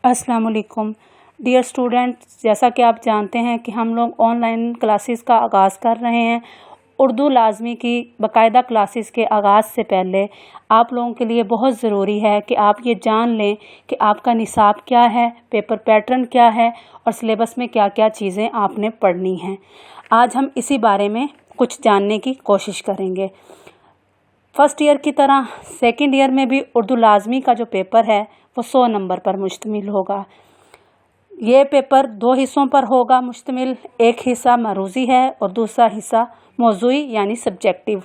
अस्सलाम वालेकुम dear students, जैसा कि आप जानते हैं कि हम लोग ऑनलाइन क्लासेस का आगाज़ कर रहे हैं। उर्दू लाजमी की बाकायदा क्लासेस के आगाज़ से पहले आप लोगों के लिए बहुत ज़रूरी है कि आप ये जान लें कि आपका निसाब क्या है, पेपर पैटर्न क्या है और सिलेबस में क्या क्या चीज़ें आपने पढ़नी हैं। आज हम इसी बारे में कुछ जानने की कोशिश करेंगे। फ़र्स्ट ईयर की तरह सेकंड ईयर में भी उर्दू लाजमी का जो पेपर है वो 100 नंबर पर मुश्तमिल होगा। ये पेपर 2 हिस्सों पर होगा मुश्तमिल। एक हिस्सा मारूज़ी है और दूसरा हिस्सा मौज़ूई यानी सब्जेक्टिव।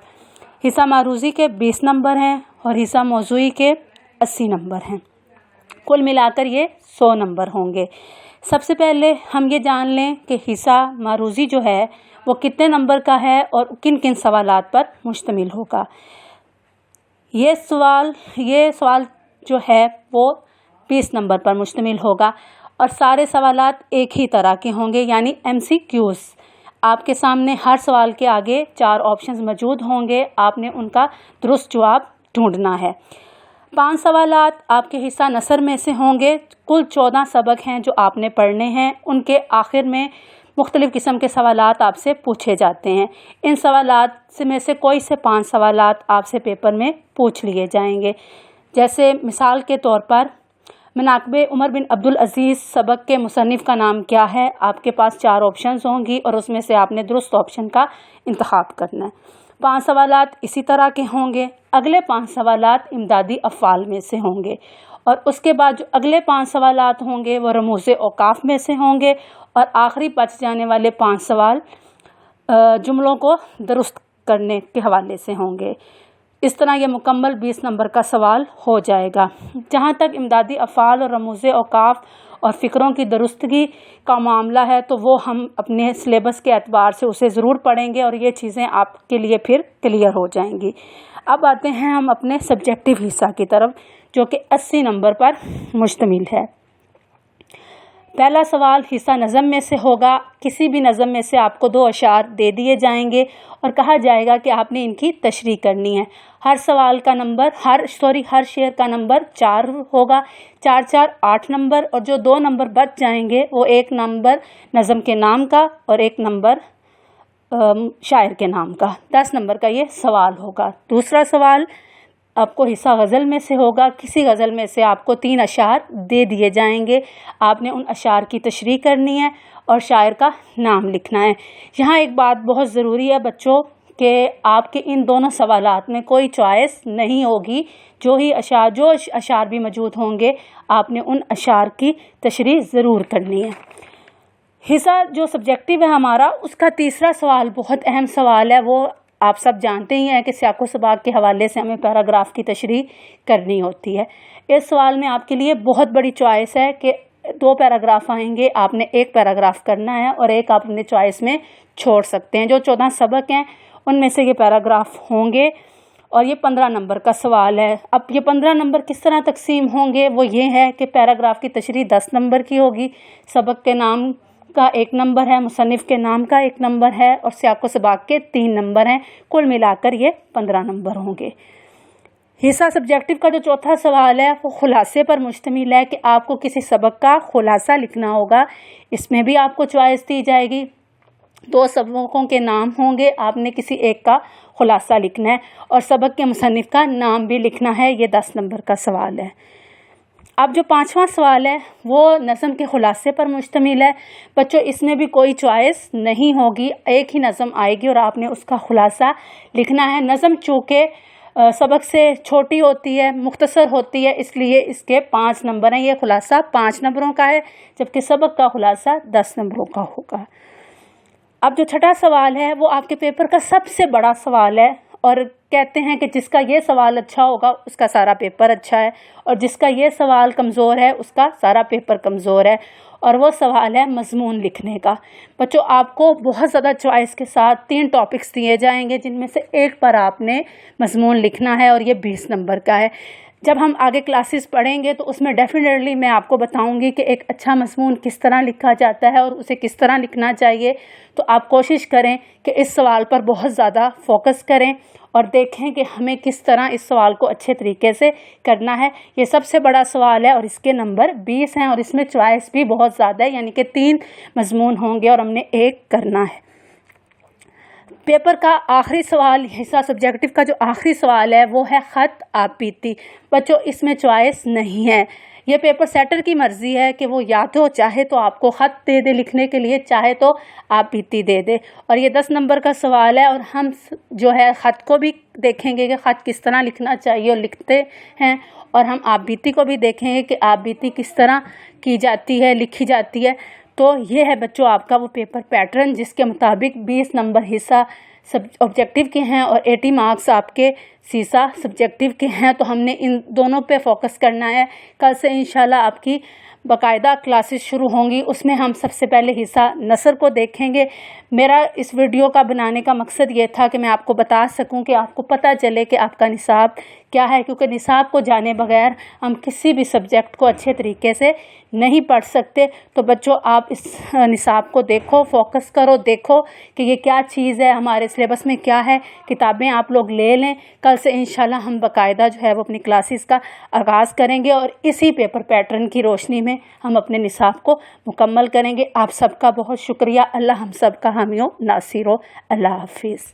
हिस्सा मारूज़ी के 20 नंबर हैं और हिस्सा मौज़ूई के 80 नंबर हैं। कुल मिलाकर ये 100 नंबर होंगे। सबसे पहले हम ये जान लें कि हिस्सा मारूज़ी जो है वो कितने नंबर का है और किन किन सवालात पर मुश्तमिल होगा। ये सवाल जो है वो 20 नंबर पर मुश्तमिल होगा और सारे सवालात एक ही तरह के होंगे यानी MCQs। आपके सामने हर सवाल के आगे 4 ऑप्शंस मौजूद होंगे, आपने उनका दुरुस्त जवाब ढूंढना है। 5 सवालात आपके हिस्सा नसर में से होंगे। कुल 14 सबक हैं जो आपने पढ़ने हैं। उनके आखिर में मुख्तलिफ़ किस्म के सवालात आपसे पूछे जाते हैं। इन सवालात में से कोई से 5 सवालात आपसे पेपर में पूछ लिए जाएंगे। जैसे मिसाल के तौर पर मनाक़िब उमर बिन अब्दुल अज़ीज़ सबक के मुसन्निफ़ का नाम क्या है। आपके पास 4 ऑप्शंस होंगी और उसमें से आपने दुरुस्त ऑप्शन का इंतखाब करना है। 5 सवालात इसी तरह के होंगे। अगले 5 सवालात इमदादी अफ़आल में से होंगे और उसके बाद जो अगले 5 सवालात होंगे वो रमूज़ औक़ाफ़ में से होंगे और आखिरी बच जाने वाले 5 सवाल जुमलों को दुरुस्त करने के हवाले से होंगे। इस तरह ये मुकम्मल 20 नंबर का सवाल हो जाएगा। जहाँ तक इमदादी अफ़आल और रमूज़ औक़ाफ़ और फ़िक्रों की दुरुस्तगी का मामला है तो वो हम अपने सिलेबस के एतबार से उसे ज़रूर पढ़ेंगे और ये चीज़ें आपके लिए फिर क्लियर हो जाएंगी। अब आते हैं हम अपने सब्जेक्टिव हिस्सा की तरफ जो कि 80 नंबर पर मुश्तमिल है। पहला सवाल हिस्सा नज़म में से होगा। किसी भी नज़म में से आपको 2 अशार दे दिए जाएंगे और कहा जाएगा कि आपने इनकी तशरीह करनी है। हर सवाल का नंबर हर शेर का नंबर 4 होगा। 4 4 8 नंबर और जो 2 नंबर बच जाएंगे वो एक नंबर नज़म के नाम का और एक नंबर शायर के नाम का। 10 नंबर का ये सवाल होगा। दूसरा सवाल आपको हिस्सा गज़ल में से होगा। किसी गज़ल में से आपको 3 अशार दे दिए जाएंगे। आपने उन अशार की तशरीह करनी है और शायर का नाम लिखना है। यहाँ एक बात बहुत ज़रूरी है बच्चों कि आपके इन दोनों सवालात में कोई चॉइस नहीं होगी। जो अशार भी मौजूद होंगे आपने उन अशार की तशरीह ज़रूर करनी है। हिस्सा जो सब्जेक्टिव है हमारा उसका तीसरा सवाल बहुत अहम सवाल है। वो आप सब जानते ही हैं कि सियाक़ो सबाक़ के हवाले से हमें पैराग्राफ की तशरीह करनी होती है। इस सवाल में आपके लिए बहुत बड़ी चॉइस है कि 2 पैराग्राफ आएंगे, आपने एक पैराग्राफ करना है और एक आप अपने चॉइस में छोड़ सकते हैं। जो 14 सबक हैं उनमें से ये पैराग्राफ होंगे और ये 15 नंबर का सवाल है। अब ये 15 नंबर किस तरह तकसीम होंगे वो ये है कि पैराग्राफ की तशरीह 10 नंबर की होगी, सबक के नाम का 1 नंबर है, मुसन्निफ़ के नाम का 1 नंबर है और सियाक़ो सबाक़ के 3 नंबर हैं। कुल मिलाकर ये 15 नंबर होंगे। हिस्सा सब्जेक्टिव का जो चौथा सवाल है वो खुलासे पर मुश्तमिल है कि आपको किसी सबक का खुलासा लिखना होगा। इसमें भी आपको चॉइस दी जाएगी। 2 सबकों के नाम होंगे, आपने किसी एक का खुलासा लिखना है और सबक के मुसन्निफ़ का नाम भी लिखना है। ये 10 नंबर का सवाल है। अब जो 5वां सवाल है वो नज़म के खुलासे पर मुश्तमिल है। बच्चों इसमें भी कोई चॉइस नहीं होगी, एक ही नज़म आएगी और आपने उसका खुलासा लिखना है। नज़म चूँकि सबक से छोटी होती है, मुख्तसर होती है, इसलिए इसके 5 नंबर हैं। ये खुलासा 5 नंबरों का है जबकि सबक का खुलासा 10 नंबरों का होगा। अब जो छठा सवाल है वो आपके पेपर का सबसे बड़ा सवाल है और कहते हैं कि जिसका ये सवाल अच्छा होगा उसका सारा पेपर अच्छा है और जिसका ये सवाल कमज़ोर है उसका सारा पेपर कमज़ोर है और वो सवाल है मज़मून लिखने का। बच्चों आपको बहुत ज़्यादा चॉइस के साथ 3 टॉपिक्स दिए जाएंगे जिनमें से एक पर आपने मज़मून लिखना है और ये 20 नंबर का है। جب ہم آگے کلاسز پڑھیں گے تو اس میں ڈیفینیٹلی میں آپ کو بتاؤں گی کہ ایک اچھا مضمون کس طرح لکھا جاتا ہے اور اسے کس طرح لکھنا چاہیے. تو آپ کوشش کریں کہ اس سوال پر بہت زیادہ فوکس کریں اور دیکھیں کہ ہمیں کس طرح اس سوال کو اچھے طریقے سے کرنا ہے. یہ سب سے بڑا سوال ہے اور اس کے نمبر 20 ہیں اور اس میں چوائس بھی بہت زیادہ ہے، یعنی کہ 3 مضمون ہوں گے اور ہم نے 1 کرنا ہے. پیپر کا آخری سوال حصہ سبجیکٹو کا جو آخری سوال ہے وہ ہے خط آپ بیتی. بچوں اس میں چوائس نہیں ہے، یہ پیپر سیٹر کی مرضی ہے کہ وہ یا تو چاہے تو آپ کو خط دے دے لکھنے کے لیے، چاہے تو آپ بیتی دے دے. اور یہ 10 نمبر کا سوال ہے اور ہم جو ہے خط کو بھی دیکھیں گے کہ خط کس طرح لکھنا چاہیے اور لکھتے ہیں، اور ہم آپ بیتی کو بھی دیکھیں گے کہ آپ بیتی کس طرح کی جاتی ہے، لکھی جاتی ہے. تو یہ ہے بچوں آپ کا وہ پیپر پیٹرن جس کے مطابق 20 نمبر حصہ آبجیکٹیو کے ہیں اور 80 مارکس آپ کے سیسا سبجیکٹیو کے ہیں. تو ہم نے ان دونوں پہ فوکس کرنا ہے. کل سے انشاءاللہ آپ کی باقاعدہ کلاسز شروع ہوں گی. اس میں ہم سب سے پہلے حصہ نثر کو دیکھیں گے. میرا اس ویڈیو کا بنانے کا مقصد یہ تھا کہ میں آپ کو بتا سکوں کہ آپ کو پتہ چلے کہ آپ کا نصاب کیا ہے، کیونکہ نصاب کو جانے بغیر ہم کسی بھی سبجیکٹ کو اچھے طریقے سے نہیں پڑھ سکتے. تو بچوں آپ اس نصاب کو دیکھو، فوکس کرو، دیکھو کہ یہ کیا چیز ہے، ہمارے سلیبس میں کیا ہے. کتابیں آپ لوگ لے لیں. کل سے انشاءاللہ ہم باقاعدہ جو ہے وہ اپنی کلاسز کا آغاز کریں گے اور اسی پیپر پیٹرن کی روشنی میں ہم اپنے نصاب کو مکمل کریں گے. آپ سب کا بہت شکریہ. اللہ ہم سب کا حامی و ناصر ہو. اللہ حافظ.